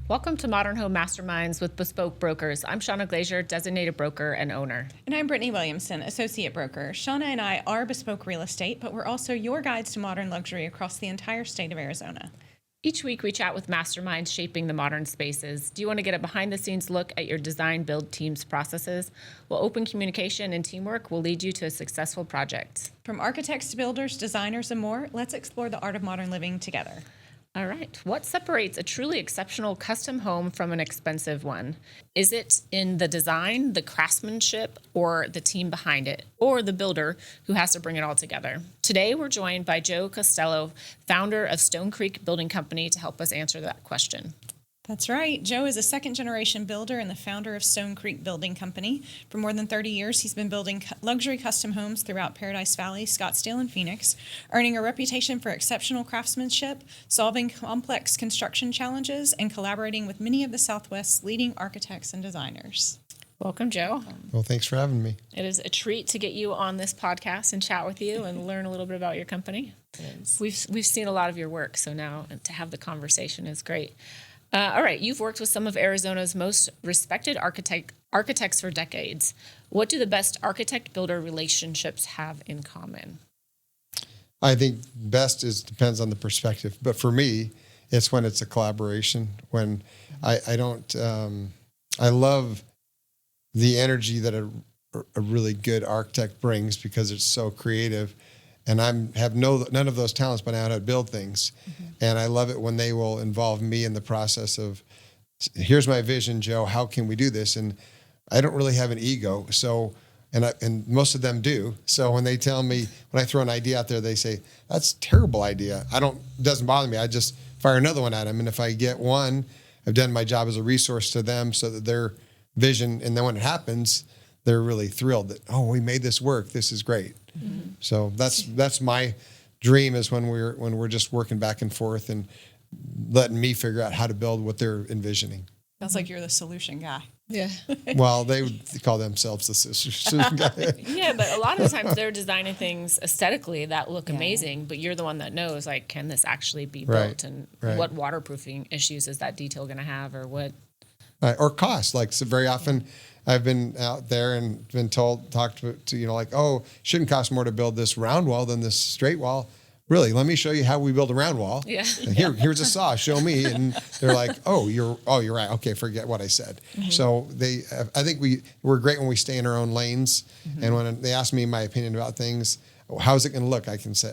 Welcome to Modern Home Masterminds with Bespoke Brokers. I'm Shauna Glazier, designated broker and owner. And I'm Brittany Williamson, associate broker. Shauna and I are Bespoke Real Estate, but we're also your guides to modern luxury across the entire state of Arizona. Each week we chat with masterminds shaping the modern spaces. Do you want to get a behind-the-scenes look at your design build team's processes? Well, open communication and teamwork will lead you to a successful project. From architects to builders, designers, and more, let's explore the art of modern living together. All right. What separates a truly exceptional custom home from an expensive one? Is it in the design, the craftsmanship, or the team behind it, or the builder who has to bring it all together? Today, we're joined by Joe Costello, founder of Stonecreek Building Company, to help us answer that question. That's right. Joe is a second-generation builder and the founder of Stonecreek Building Company. For more than 30 years, he's been building luxury custom homes throughout Paradise Valley, Scottsdale, and Phoenix, earning a reputation for exceptional craftsmanship, solving complex construction challenges, and collaborating with many of the Southwest's leading architects and designers. Welcome, Joe. Well, thanks for having me. It is a treat to get you on this podcast and chat with you and learn a little bit about your company. We've seen a lot of your work, so now to have the conversation is great. All right, you've worked with some of Arizona's most respected architects for decades. What do the best architect-builder relationships have in common? I think best depends on the perspective, but for me, it's when it's a collaboration. When I love the energy that a really good architect brings because it's so creative. And have none of those talents, but I know how to build things. Mm-hmm. And I love it when they will involve me in the process of, here's my vision, Joe, how can we do this? And I don't really have an ego. So, and most of them do. So when they tell me, when I throw an idea out there, they say, that's a terrible idea. It doesn't bother me. I just fire another one at them. And if I get one, I've done my job as a resource to them so that their vision, and then when it happens, they're really thrilled that, oh, we made this work. This is great. Mm-hmm. So that's my dream, is when we're just working back and forth and letting me figure out how to build what they're envisioning. Sounds like you're the solution guy. Yeah. Well, they would call themselves the solution guy. Yeah, but a lot of the times they're designing things aesthetically that look amazing, but you're the one that knows, like, can this actually be built? And what waterproofing issues is that detail going to have, or what? Or cost. Like, so very often I've been out there and been talked to, like, oh, shouldn't cost more to build this round wall than this straight wall. Really, let me show you how we build a round wall. Yeah. And here's a saw. Show me. And they're like, you're right. Okay, forget what I said. Mm-hmm. So I think we're great when we stay in our own lanes. Mm-hmm. And when they ask me my opinion about things, how's it going to look? I can say,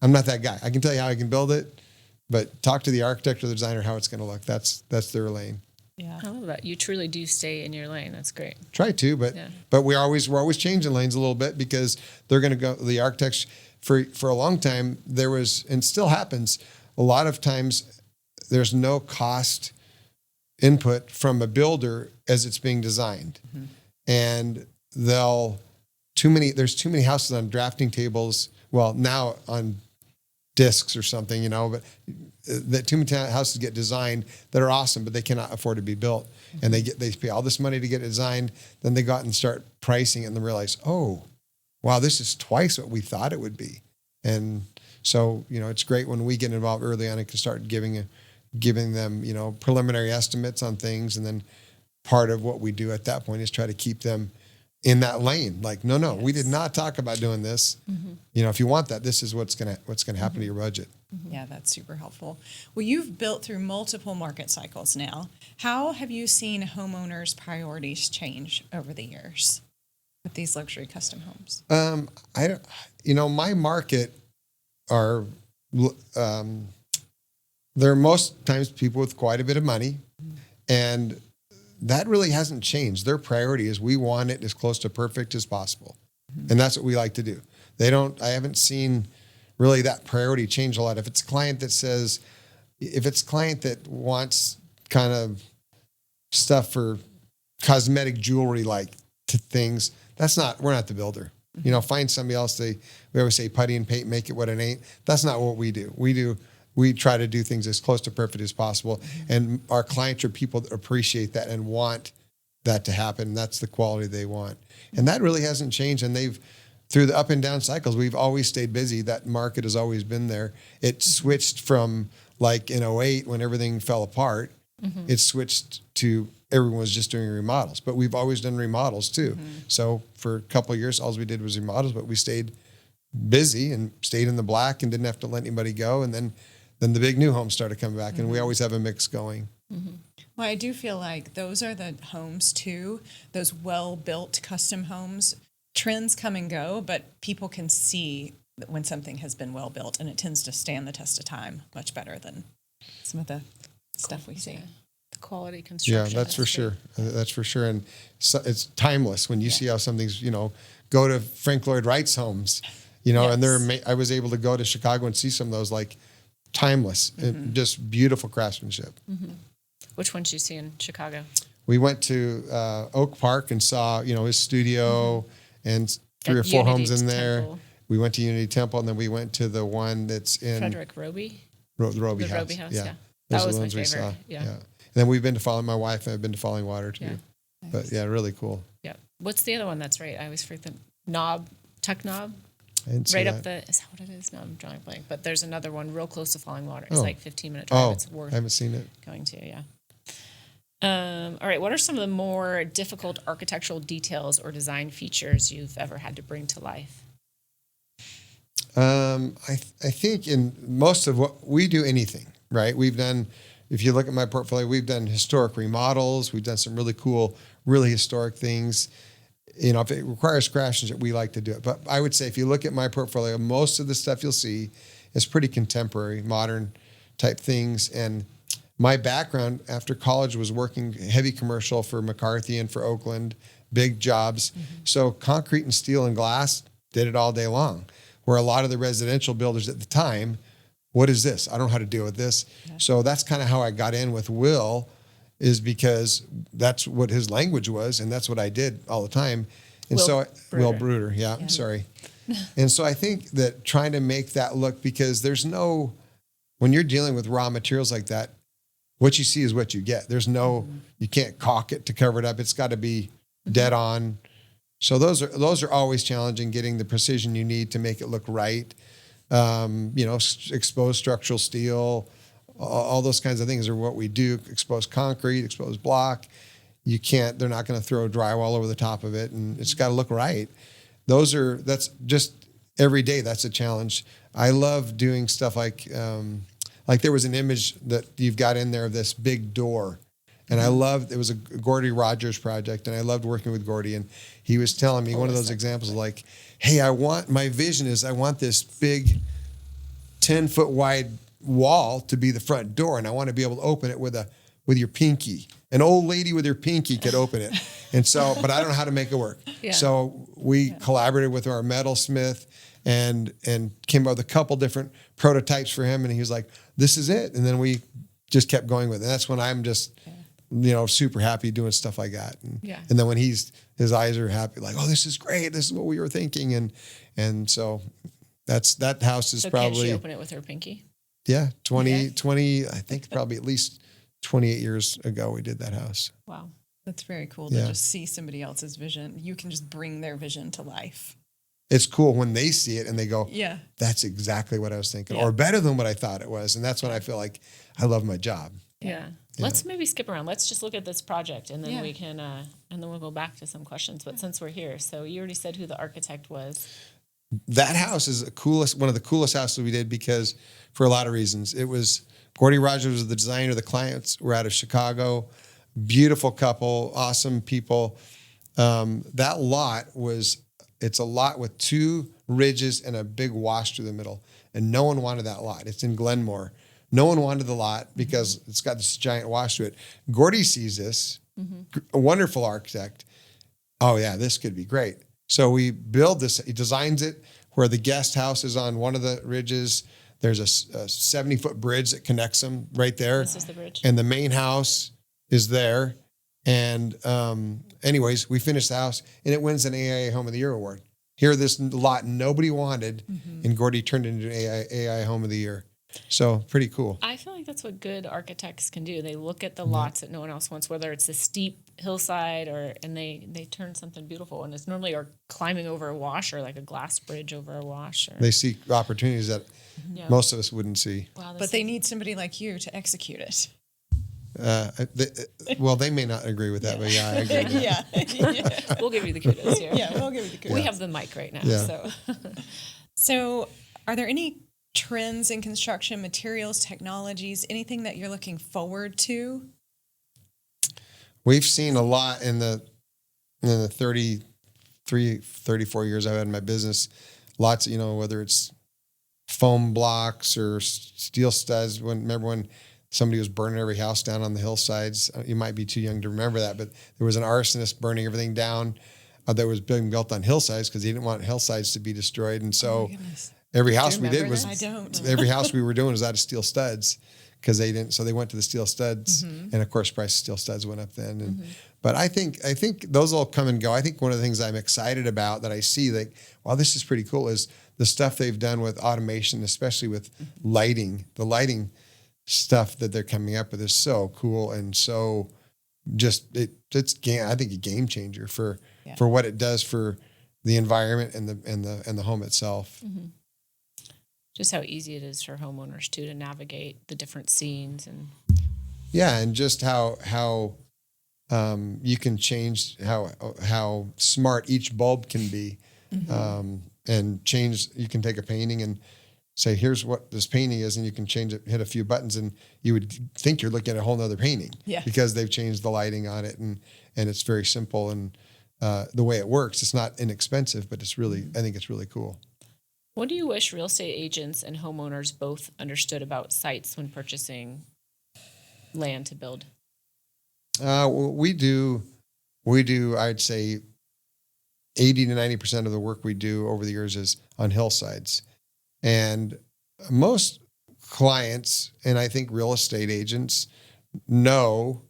I'm not that guy. I can tell you how I can build it, but talk to the architect or the designer how it's going to look. That's their lane. Yeah, I love that. You truly do stay in your lane. That's great. Try to, but we're always changing lanes a little bit because they're going to go. The architects for a long time there was, and still happens, a lot of times there's no cost input from a builder as it's being designed, mm-hmm. and there's too many houses on drafting tables. Well, now on discs or something, but that too many houses get designed that are awesome, but they cannot afford to be built. Mm-hmm. And they pay all this money to get it designed. Then they go out and start pricing it and they realize, oh, wow, this is twice what we thought it would be. And so, it's great when we get involved early on and can start giving them, preliminary estimates on things. And then part of what we do at that point is try to keep them in that lane. Like, no, yes. We did not talk about doing this. Mm-hmm. If you want that, this is what's going to happen mm-hmm. to your budget. Mm-hmm. Yeah, that's super helpful. Well, you've built through multiple market cycles now. How have you seen homeowners' priorities change over the years with these luxury custom homes? My market are, they're most times people with quite a bit of money, mm-hmm. and that really hasn't changed. Their priority is we want it as close to perfect as possible. Mm-hmm. And that's what we like to do. I haven't seen really that priority change a lot. If it's a client that wants kind of stuff for cosmetic jewelry, like things, we're not the builder. Mm-hmm. Find somebody else. We always say putty and paint, make it what it ain't. That's not what we do. We try to do things as close to perfect as possible. Mm-hmm. And our clients are people that appreciate that and want that to happen. That's the quality they want. And that really hasn't changed. And through the up and down cycles, we've always stayed busy. That market has always been there. It switched from, like, in 2008 when everything fell apart. It switched to everyone was just doing remodels, but we've always done remodels too. So for a couple of years, all we did was remodels, but we stayed busy and stayed in the black and didn't have to let anybody go. And then the big new homes started coming back, and we always have a mix going. Well, I do feel like those are the homes too, those well-built custom homes. Trends come and go, but people can see that when something has been well-built, and it tends to stand the test of time much better than some of the stuff we see. Yeah. The quality construction. Yeah, that's for sure. That's for sure. And so it's timeless when you see how something's, go to Frank Lloyd Wright's homes, and I was able to go to Chicago and see some of those, like, timeless, and just beautiful craftsmanship. Which ones you see in Chicago? We went to Oak Park and saw, his studio and three or four homes in there. Temple. We went to Unity Temple, and then we went to the one that's in Frederick Roby. The Roby House. Roby House, yeah. Those That are was the my ones we favorite. saw. Yeah. And then we've been to Falling. My wife and I've been to Falling Water too. Yeah. But yeah, really cool. Yeah. What's the other one that's right? I always forget the Tuck Knob. I didn't see Right that. up the, is that what it is? No, I'm drawing a blank. But there's another one real close to Falling Water. It's Oh. like 15-minute drive. Oh, It's worth I haven't seen it. going to, yeah. All right. What are some of the more difficult architectural details or design features you've ever had to bring to life? I think in most of what we do, anything, right? We've done, if you look at my portfolio, we've done historic remodels. We've done some really cool, really historic things. If it requires craftsmanship, we like to do it. But I would say if you look at my portfolio, most of the stuff you'll see is pretty contemporary, modern type things. And my background after college was working heavy commercial for McCarthy and for Oakland, big jobs. So concrete and steel and glass, did it all day long. Where a lot of the residential builders at the time, what is this? I don't know how to deal with this. Yeah. So that's kind of how I got in with Will, is because that's what his language was, and that's what I did all the time. And Will Bruder, yeah. Sorry. And so I think that trying to make that look, because when you're dealing with raw materials like that, what you see is what you get. There's you can't caulk it to cover it up. It's got to be dead on. So those are always challenging, getting the precision you need to make it look right. Exposed structural steel, all those kinds of things are what we do. Exposed concrete, exposed block. They're not going to throw drywall over the top of it, and it's got to look right. That's just every day. That's a challenge. I love doing stuff like there was an image that you've got in there of this big door. And it was a Gordy Rogers project, and I loved working with Gordy. And he was telling me one of those examples, like, hey, my vision is I want this big 10-foot wide wall to be the front door, and I want to be able to open it with your pinky. An old lady with her pinky could open it. And so, but I don't know how to make it work. Yeah. So we collaborated with our metalsmith and came up with a couple different prototypes for him. And he was like, this is it. And then we just kept going with it. And that's when I'm just... super happy doing stuff like that. And then when his eyes are happy, like, oh, this is great. This is what we were thinking. And so that house is probably. Can she open it with her pinky? Yeah. 20, I think probably at least 28 years ago, we did that house. Wow. That's very cool to just see somebody else's vision. You can just bring their vision to life. It's cool when they see it and they go, yeah, that's exactly what I was thinking, or better than what I thought it was. And that's when I feel like I love my job. Yeah. Let's maybe skip around. Let's just look at this project, and then we can, and then we'll go back to some questions. But since we're here, so you already said who the architect was. That house is one of the coolest houses we did, because for a lot of reasons. It was Gordy Rogers was the designer. The clients were out of Chicago. Beautiful couple, awesome people. That lot it's a lot with two ridges and a big wash through the middle, and no one wanted that lot. It's in Glenmoor. No one wanted the lot because it's got this giant wash to it. Gordy sees this, a wonderful architect. Oh yeah, this could be great. So we build this. He designs it where the guest house is on one of the ridges. There's a 70-foot bridge that connects them right there. This is the bridge. And the main house is there. And anyways, we finished the house, and it wins an AIA Home of the Year award. Here, this lot nobody wanted, and Gordy turned it into an AIA Home of the Year. So pretty cool. I feel like that's what good architects can do. They look at the lots that no one else wants, whether it's a steep hillside and they turn something beautiful. And it's normally climbing over a wash, or like a glass bridge over a wash. They see opportunities that most of us wouldn't see. Wow, but they need somebody like you to execute it. Well, they may not agree with that, but yeah, I agree with that. Yeah. We'll give you the kudos here. Yeah, we'll give you the kudos. We have the mic right now. Yeah. So So, are there any trends in construction, materials, technologies, anything that you're looking forward to? We've seen a lot in the 34 years I've had in my business. Lots, whether it's foam blocks or steel studs. Remember when somebody was burning every house down on the hillsides? You might be too young to remember that, but there was an arsonist burning everything down that was being built on hillsides because he didn't want hillsides to be destroyed. And so every house we did was, I don't. every house we were doing was out of steel studs because they didn't. So they went to the steel studs, and of course, price of steel studs went up then. And but I think those will come and go. I think one of the things I'm excited about that I see, like, wow, this is pretty cool, is the stuff they've done with automation, especially with lighting. The lighting stuff that they're coming up with is so cool and so just I think a game changer for what it does for the environment and the home itself. just how easy it is for homeowners to navigate the different scenes and just how you can change how smart each bulb can be, and change. You can take a painting and say, here's what this painting is, and you can change it, hit a few buttons, and you would think you're looking at a whole nother painting because they've changed the lighting on it, and it's very simple, and the way it works, it's not inexpensive, but it's really, I think it's really cool. What do you wish real estate agents and homeowners both understood about sites when purchasing land to build? We do, I'd say 80 to 90% of the work we do over the years is on hillsides. And most clients, and I think real estate agents, know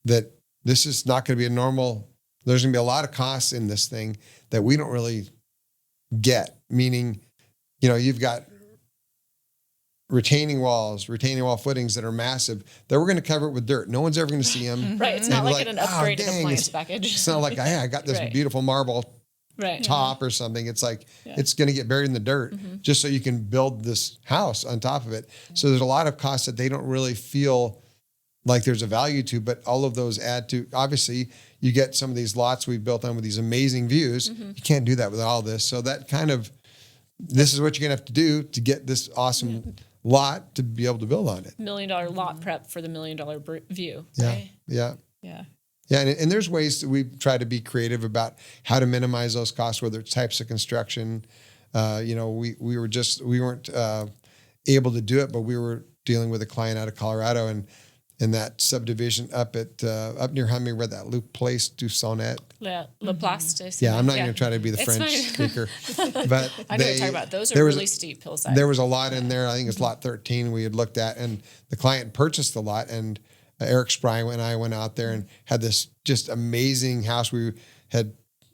that this is not going to be there's going to be a lot of costs in this thing that we don't really get. Meaning, you've got retaining wall footings that are massive that we're going to cover it with dirt. No one's ever going to see them. Right. It's not like an upgraded appliance package. It's not like, I got this beautiful marble top or something. It's like, it's going to get buried in the dirt just so you can build this house on top of it. So there's a lot of costs that they don't really feel like there's a value to, but all of those add to, obviously you get some of these lots we've built on with these amazing views. You can't do that with all this. So that this is what you're going to have to do to get this awesome lot to be able to build on it. $1 million lot prep for the $1 million view. Yeah. Right? Yeah. Yeah. Yeah. And there's ways that we try to be creative about how to minimize those costs, whether it's types of construction. We weren't able to do it, but we were dealing with a client out of Colorado and in that subdivision up near Hummingbird, that Luke Place du Sonnet. La Place. Yeah, I'm not going to try to be the It's French fine. speaker, but I know what you're talking about. Those are really steep hillsides. There was a lot in there. I think it's lot 13 we had looked at, and the client purchased the lot, and Eric Spry and I went out there and had this just amazing house we had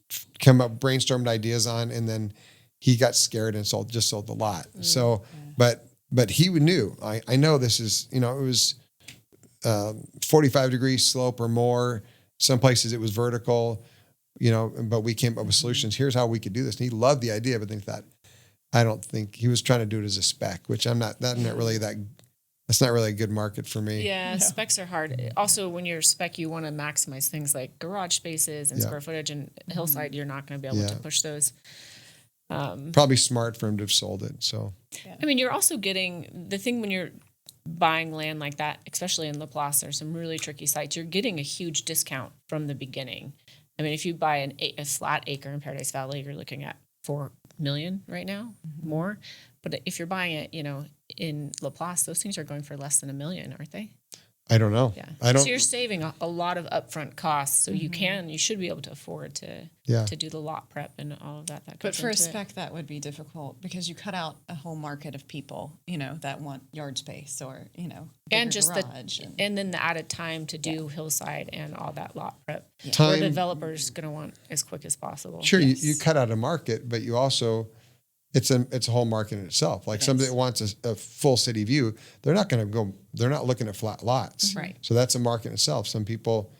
brainstormed ideas on, and then he got scared and sold the lot. So, but he knew, I know this is, it was 45 degree slope or more. Some places it was vertical, but we came up with solutions. Here's how we could do this. And he loved the idea, but I don't think he was trying to do it as a spec, which that's not really a good market for me. Yeah, specs are hard. Also, when you're a spec, you want to maximize things like garage spaces and square footage, and hillside, you're not going to be able to push those. Probably smart for him to have sold it. So, I mean, you're also getting the thing when you're buying land like that, especially in La Place, there's some really tricky sites. You're getting a huge discount from the beginning. I mean, if you buy a flat acre in Paradise Valley, you're looking at $4 million right now, more. But if you're buying it, in La Place, those things are going for less than $1 million, aren't they? I don't know. Yeah. So you're saving a lot of upfront costs. So you should be able to afford to do the lot prep and all of that. But for a spec, that would be difficult because you cut out a whole market of people, that want yard space or, and just garage and then the added time to do hillside and all that lot prep. Yeah. Where the developer's going to want as quick as possible. Sure, you cut out a market, but you also it's a whole market in itself. Like somebody that wants a full city view, they're not looking at flat lots. Right. So that's a market in itself. Some people,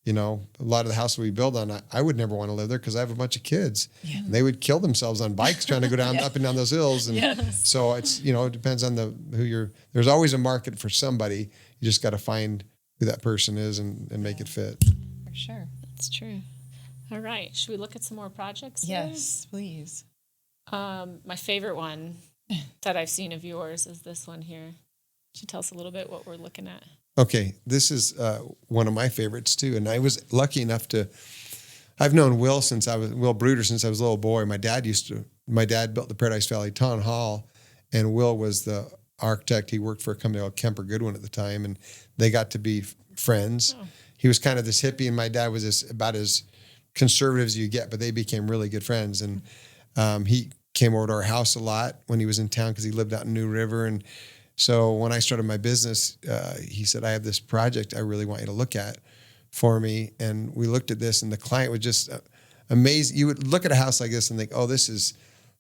a lot of the houses we build on, I would never want to live there because I have a bunch of kids. Yeah. And they would kill themselves on bikes trying to go down up and down those hills. And so it's, it depends on there's always a market for somebody. You just got to find who that person is and make it fit. For sure. That's true. All right. Should we look at some more projects? Yes, please. My favorite one that I've seen of yours is this one here. Should you tell us a little bit what we're looking at? Okay, this is one of my favorites too, and I was lucky enough I've known Will Bruder since I was a little boy. My dad built the Paradise Valley Town Hall, and Will was the architect. He worked for a company called Kemper Goodwin at the time, and they got to be friends. Oh. He was kind of this hippie, and my dad was about as conservative as you get, but they became really good friends. And he came over to our house a lot when he was in town because he lived out in New River. And so when I started my business, he said, I have this project I really want you to look at for me. And we looked at this, and the client was just amazed. You would look at a house like this and think, oh, this is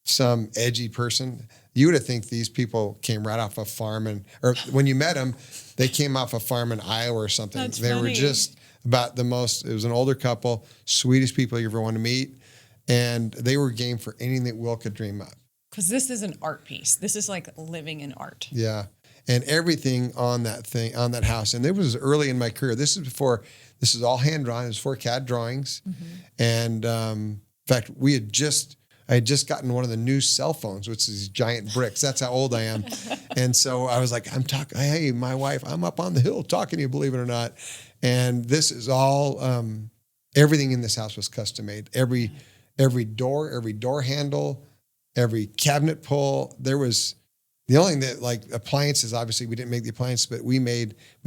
some edgy person. You would have think these people came right off a farm, or when you met them, they came off a farm in Iowa or something. That's they funny. were just about it was an older couple, sweetest people you ever want to meet. And they were game for anything that Will could dream up. Because this is an art piece. This is like living in art. Yeah. And everything on that house. And it was early in my career. This is all hand drawn. It was 4 CAD drawings. Mm-hmm. And in fact, I had just gotten one of the new cell phones, which is these giant bricks. That's how old I am. And so I was like, hey, my wife, I'm up on the hill talking to you, believe it or not. And this is all, everything in this house was custom made. Every door handle, every cabinet pull. There was the only thing that, like, appliances, obviously we didn't make the appliances, but we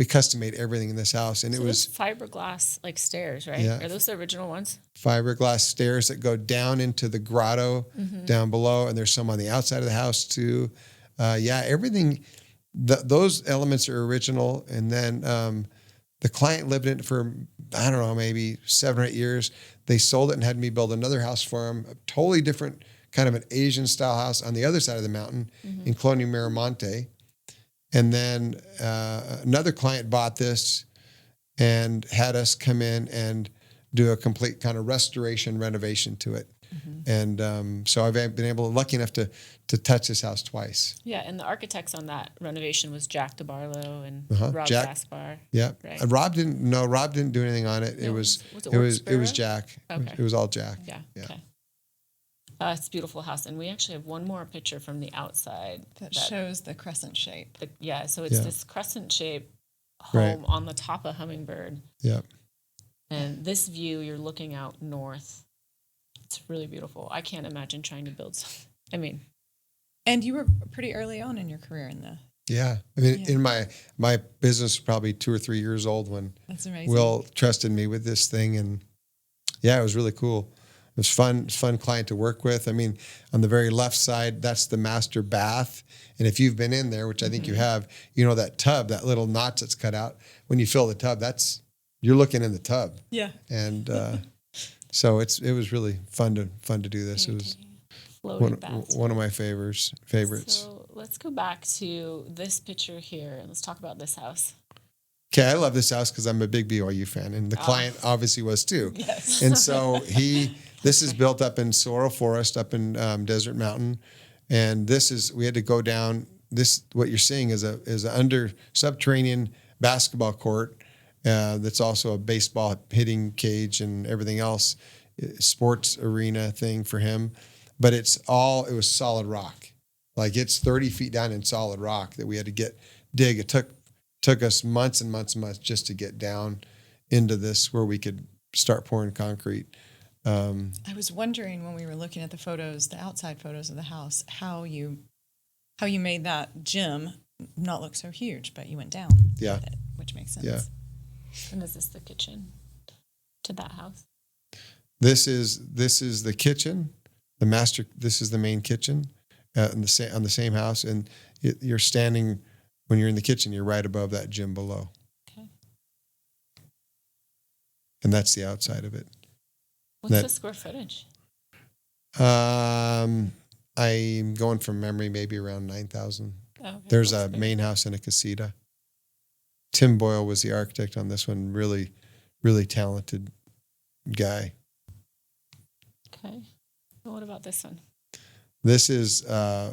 custom made everything in this house. And so it was fiberglass like stairs, right? Yeah. Are those the original ones? Fiberglass stairs that go down into the grotto down below. And there's some on the outside of the house too. Everything, those elements are original. And then the client lived in it for, I don't know, maybe 7 or 8 years. They sold it and had me build another house for them, a totally different kind of an Asian style house on the other side of the mountain in Colonial Miramonte. And then another client bought this and had us come in and do a complete kind of restoration renovation to it. Mm-hmm. And so I've been lucky enough to touch this house twice. Yeah, and the architects on that renovation was Jack DeBarlo and Rob Gaspar. Yeah, right. Rob didn't do anything on it. No, it was Jack. Okay. It was all Jack. Yeah. Okay. It's a beautiful house, and we actually have one more picture from the outside that shows the crescent shape. So it's this crescent shape home on the top of Hummingbird. Yeah. And this view, you're looking out north. It's really beautiful. I can't imagine trying to build something. I mean. And you were pretty early on in your career in the. Yeah. I mean, in my business, probably 2 or 3 years old when that's amazing. Will trusted me with this thing. And it was really cool. It was fun client to work with. I mean, on the very left side, that's the master bath. And if you've been in there, which I think you have, that tub, that little notch that's cut out, when you fill the tub, you're looking in the tub. Yeah. And so it was really fun to do this. It was one of my favorites. So let's go back to this picture here and let's talk about this house. Okay, I love this house because I'm a big BYU fan, and the client obviously was too. Yes. And so this is built up in Sorrel Forest, up in Desert Mountain, and we had to go down. What you're seeing is a under subterranean basketball court that's also a baseball hitting cage and everything else, sports arena thing for him. But it was solid rock, like it's 30 feet down in solid rock that we had to dig. It took us months and months and months just to get down into this where we could start pouring concrete. I was wondering when we were looking at the outside photos of the house, how you made that gym not look so huge, but you went down. Yeah. With it, which makes sense. Yeah. And is this the kitchen to that house? This is the kitchen, this is the main kitchen on the same house. And you're standing, when you're in the kitchen, you're right above that gym below. Okay. And that's the outside of it. What's the square footage? I'm going from memory, maybe around 9,000. Okay. There's a main house and a casita. Tim Boyle was the architect on this one. Really, really talented guy. Okay. Well, what about this one? This is, I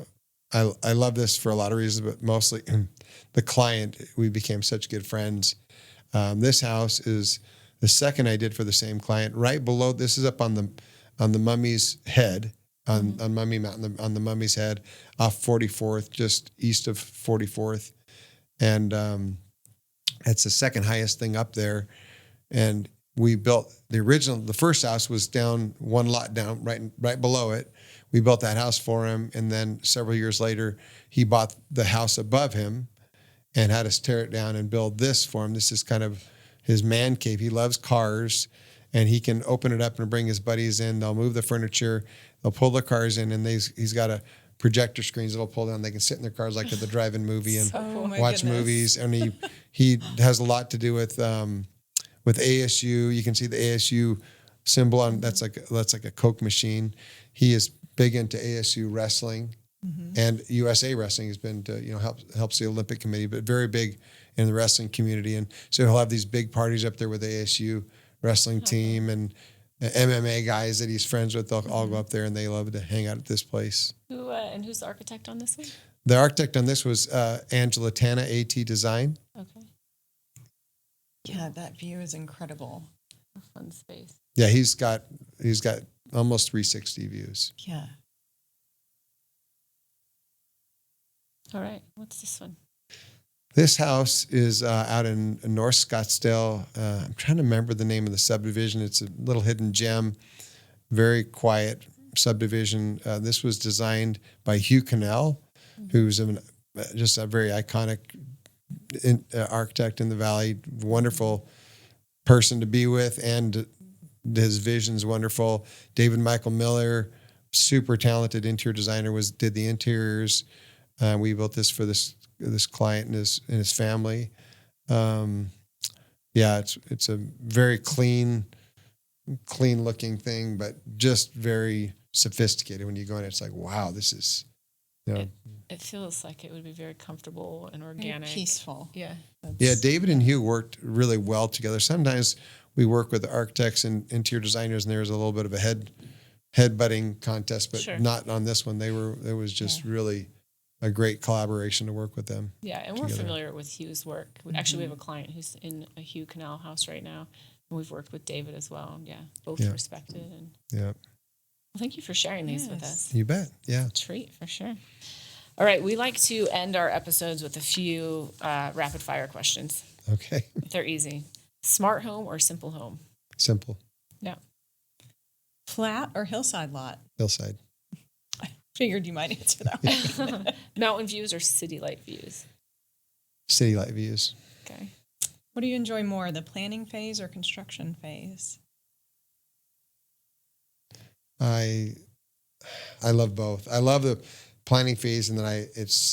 love this for a lot of reasons, but mostly the client, we became such good friends. This house is the second I did for the same client. Right below, this is up on the Mummy's Head, on Mummy Mountain, on the Mummy's Head, off 44th, just east of 44th, and it's the second highest thing up there. And we built the first house was down one lot down, right below it. We built that house for him, and then several years later, he bought the house above him and had us tear it down and build this for him. This is kind of his man cave. He loves cars, and he can open it up and bring his buddies in. They'll move the furniture, they'll pull the cars in, and he's got a projector screens that'll pull down. They can sit in their cars like at the drive-in movie and watch movies. And he has a lot to do with ASU. You can see the ASU symbol on that's like a Coke machine. He is big into ASU wrestling, and USA Wrestling has been to helps the Olympic Committee, but very big in the wrestling community. And so he'll have these big parties up there with the ASU wrestling team and MMA guys that he's friends with. They'll all go up there, and they love to hang out at this place. Who's the architect on this one? The architect on this was Angela Tana, AT Design. Okay. Yeah, that view is incredible. A fun space. Yeah, he's got almost 360 views. Yeah. All right. What's this one? This house is out in North Scottsdale. I'm trying to remember the name of the subdivision. It's a little hidden gem, very quiet subdivision. This was designed by Hugh Cannell, who's just a very iconic architect in the Valley. Wonderful person to be with, and his vision's wonderful. David Michael Miller, super talented interior designer, did the interiors. We built this for this client and his family. It's a very clean looking thing, but just very sophisticated. When you go in, it's like, wow, this is, It feels like it would be very comfortable and organic. Very peaceful. Yeah. Yeah, David and Hugh worked really well together. Sometimes we work with architects and interior designers, and there's a little bit of a head-butting contest, but not on this one. It was just really a great collaboration to work with them. Yeah, and together. we're familiar with Hugh's work. Actually, we have a client who's in a Hugh Canal house right now, and we've worked with David as well. Yeah, both respected. And well, thank you for sharing these with us. You bet. Yeah. Treat for sure. All right, we like to end our episodes with a few rapid fire questions. Okay. They're easy. Smart home or simple home? Simple. Yeah. Flat or hillside lot? Hillside. I figured you might answer that one. Mountain views or city light views? City light views. Okay. What do you enjoy more, the planning phase or construction phase? I love both. I love the planning phase, and then it's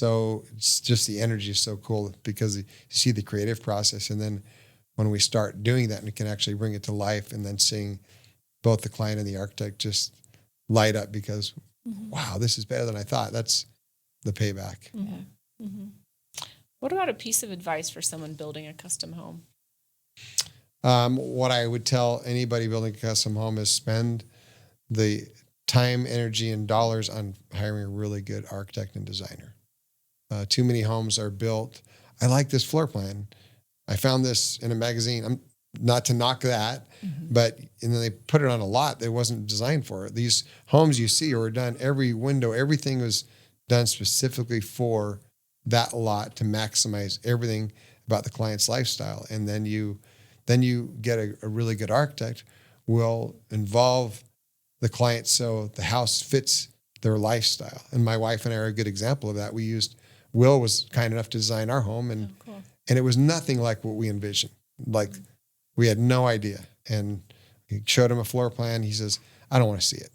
just the energy is so cool because you see the creative process, and then when we start doing that and we can actually bring it to life, and then seeing both the client and the architect just light up because wow, this is better than I thought. That's the payback. Mm-hmm. Mm-hmm. What about a piece of advice for someone building a custom home? What I would tell anybody building a custom home is spend the time, energy, and dollars on hiring a really good architect and designer. Too many homes are built. I like this floor plan. I found this in a magazine. I'm not to knock that, but and then they put it on a lot that wasn't designed for it. These homes you see were done, every window, everything was done specifically for that lot to maximize everything about the client's lifestyle. And then you get a really good architect will involve the client so the house fits their lifestyle. And my wife and I are a good example of that. Will was kind enough to design our home, and and it was nothing like what we envisioned. Like we had no idea. And he showed him a floor plan. He says, I don't want to see it.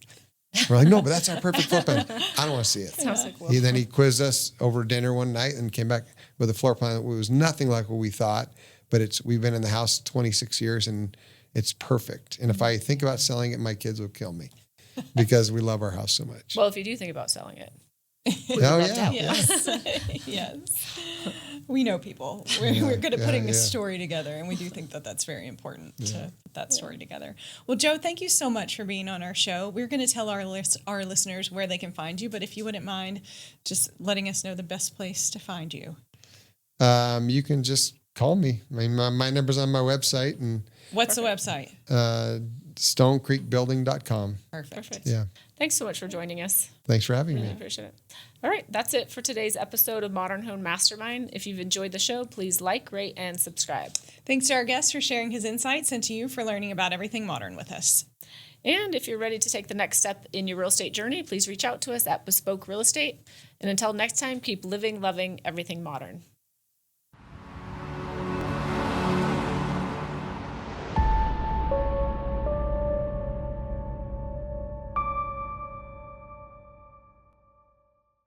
We're like, no, but that's our perfect floor plan. I don't want to see it. Sounds like Will. Then he quizzed us over dinner one night and came back with a floor plan that was nothing like what we thought, but we've been in the house 26 years and it's perfect. And if I think about selling it, my kids will kill me because we love our house so much. Well, if you do think about selling it. Oh, yeah. Yes. Yes. We know people. We're good at putting a story together, and we do think that that's very important to put that story together. Well, Joe, thank you so much for being on our show. We're going to tell our listeners where they can find you, but if you wouldn't mind just letting us know the best place to find you. You can just call me. I mean, my number's on my website, and What's the website? stonecreekbuilding.com. Perfect. Yeah. Thanks so much for joining us. Thanks for having Really me. appreciate it. All right, that's it for today's episode of Modern Home Mastermind. If you've enjoyed the show, please like, rate, and subscribe. Thanks to our guest for sharing his insights and to you for learning about everything modern with us. And if you're ready to take the next step in your real estate journey, please reach out to us at Bespoke Real Estate. And until next time, keep living, loving everything modern.